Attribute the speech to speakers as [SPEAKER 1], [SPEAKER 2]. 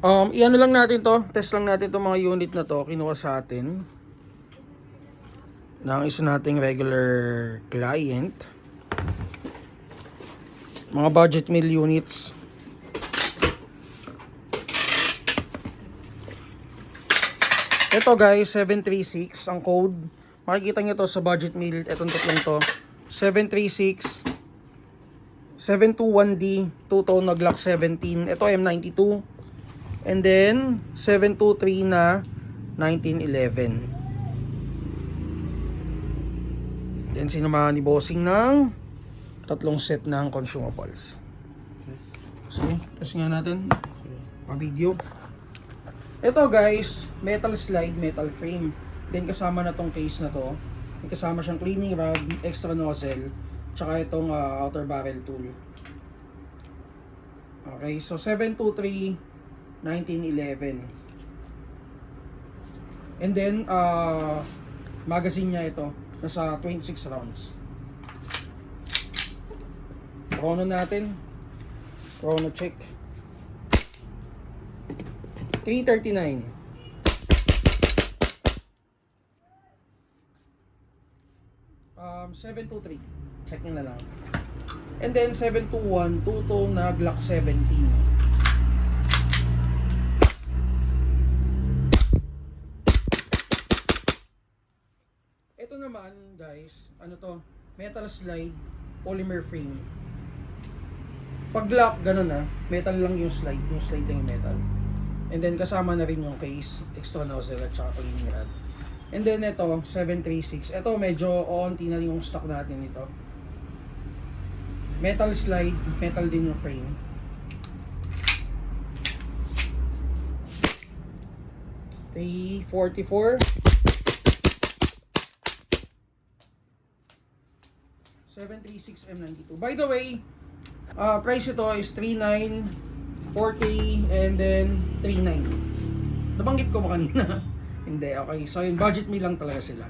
[SPEAKER 1] Iano lang natin to, test lang natin itong mga unit na to, kinuha sa atin ng isa nating regular client. Mga budget meal units. Ito guys, 736 ang code. Makikita nyo to sa budget meal, etong tatlong to. 736 721D, two-tone na Glock 17. Ito M92. And then 723 na 1911. Then sinamahan ni Bossing ng tatlong set ng consumables. Sige, test nga natin pa-video. Ito guys, metal slide, metal frame. Then kasama na tong case na to. May kasama siyang cleaning rod, extra nozzle, tsaka itong outer barrel tool. Okay, so 723 1911. And then magazine niya ito, nasa 26 rounds. Chrono natin. Chrono check. 339. Um, 723. Check nyo na lang. And then 721, two-tone na Glock 17. Ito naman guys, ano to? Metal slide, polymer frame. Pag Glock, ganun na, metal lang yung slide lang yung metal. And then kasama na rin yung case, extra nozzle at saka cleaning rod. And then ito, 736. Ito medyo oonti na yung stock natin ito. Metal slide, metal din yung frame. T44 736 M92. By the way, price ito is 39, 4K, and then 39. Nabanggit ko ba kanina? Hindi, okay. So yung budget meal lang talaga sila.